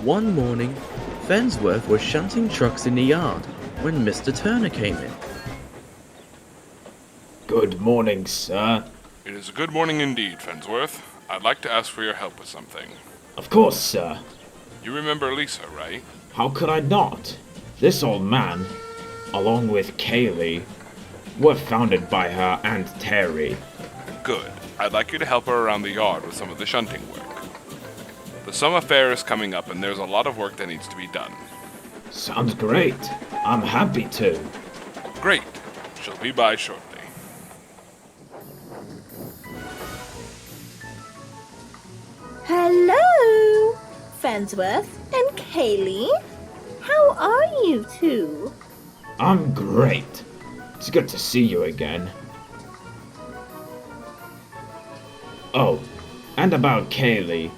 One morning, Fensworth was shunting trucks in the yard when Mr. Turner came in. Good morning, sir. It is a good morning indeed, Fensworth. I'd like to ask for your help with something. Of course, sir. You remember Lisa, right? How could I not? This old man, along with Kaylee, were founded by her Aunt Terry. Good. I'd like you to help her around the yard with some of the shunting work. The summer fair is coming up and there's a lot of work that needs to be done. Sounds great. I'm happy to. Great. She'll be by shortly. Hello, Fensworth and Kaylee. How are you two? I'm great. It's good to see you again. Oh, and about Kaylee.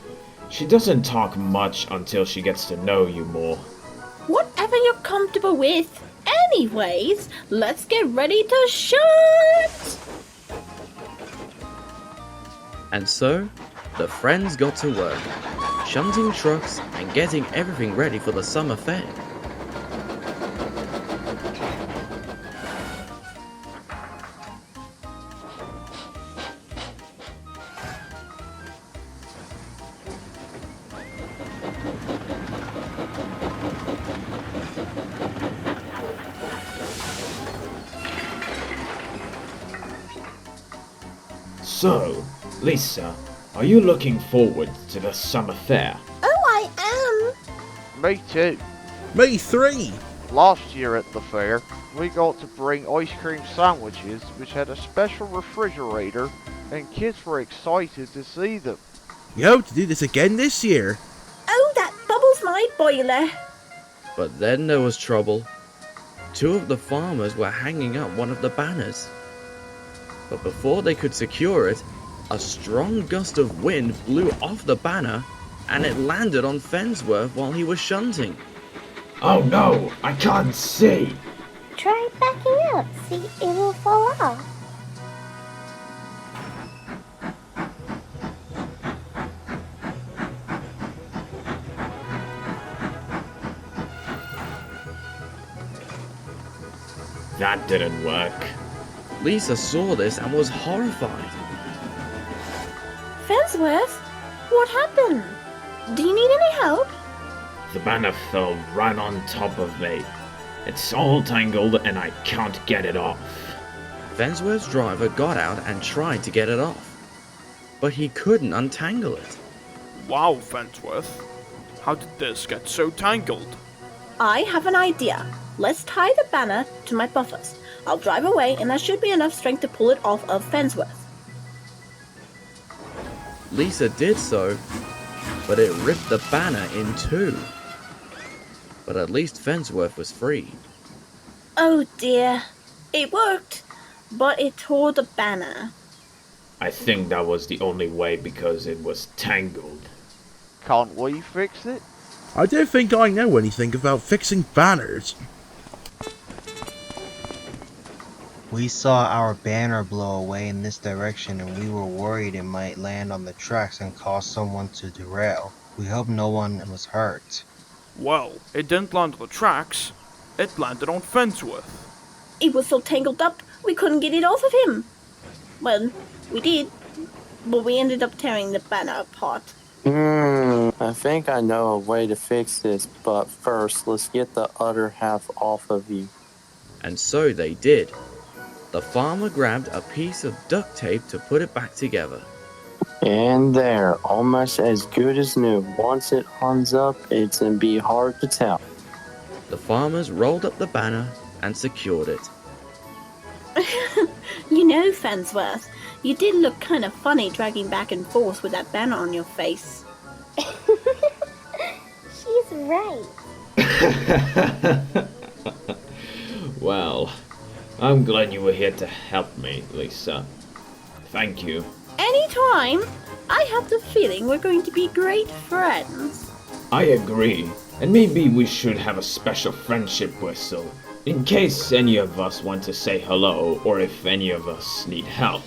She doesn't talk much until she gets to know you more. Whatever you're comfortable with. Anyways, let's get ready to shoot! And so, the friends got to work, shunting trucks and getting everything ready for the summer fair. So, Lisa, are you looking forward to the summer fair? Oh, I am! Me too. Me 3! Last year at the fair, we got to bring ice cream sandwiches which had a special refrigerator and kids were excited to see them. You hope to do this again this year. Oh, that bubbles my boiler! But then there was trouble. Two of the farmers were hanging up one of the banners. But before they could secure it, a strong gust of wind blew off the banner and it landed on Fensworth while he was shunting. Oh no, I can't see. Try backing up, see it will fall off. That didn't work. Lisa saw this and was horrified. Fensworth, what happened? Do you need any help? The banner fell right on top of me. It's all tangled and I can't get it off. Fensworth's driver got out and tried to get it off, but he couldn't untangle it. Wow, Fensworth. How did this get so tangled? I have an idea. Let's tie the banner to my buffers. I'll drive away and there should be enough strength to pull it off of Fensworth. Lisa did so, but it ripped the banner in two. But at least Fensworth was free. Oh dear. It worked, but it tore the banner. I think that was the only way because it was tangled. Can't we fix it? I don't think I know anything about fixing banners. We saw our banner blow away in this direction and we were worried it might land on the tracks and cause someone to derail. We hope no one was hurt. Well, it didn't land on the tracks. It landed on Fensworth. It was so tangled up, we couldn't get it off of him. Well, we did, but we ended up tearing the banner apart. I think I know a way to fix this, but first, let's get the other half off of you. And so they did. The farmer grabbed a piece of duct tape to put it back together. And there, almost as good as new. Once it hungs up, it's gonna be hard to tell. The farmers rolled up the banner and secured it. You know, Fensworth, you did look kind of funny dragging back and forth with that banner on your face. She's right. Well, I'm glad you were here to help me, Lisa. Thank you. Anytime. I have the feeling we're going to be great friends. I agree. And maybe we should have a special friendship whistle, in case any of us want to say hello, or if any of us need help.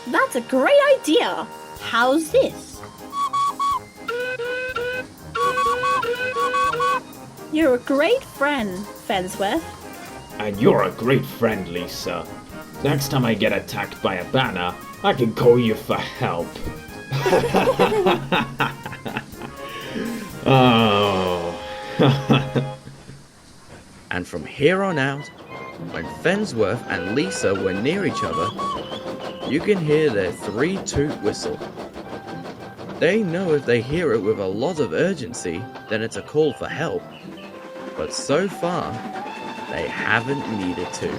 That's a great idea. How's this? You're a great friend, Fensworth. And you're a great friend, Lisa. Next time I get attacked by a banner, I can call you for help. Oh. And from here on out, when Fensworth and Lisa were near each other, you can hear their 3-toot whistle. They know if they hear it with a lot of urgency, then it's a call for help. But so far, they haven't needed to.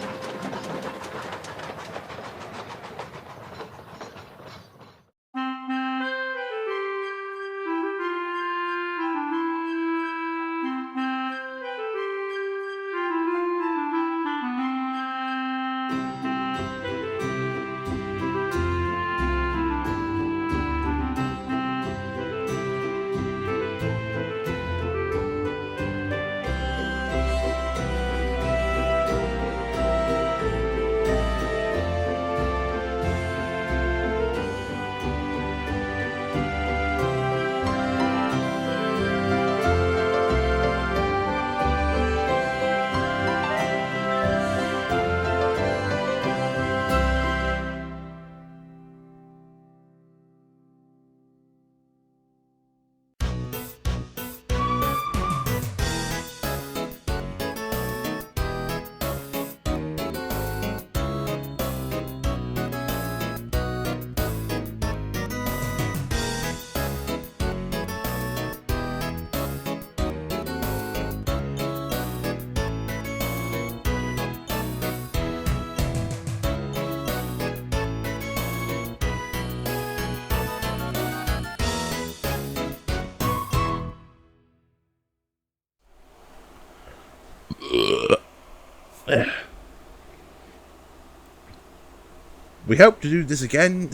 We hope to do this again.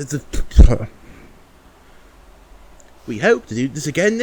We hope to do this again.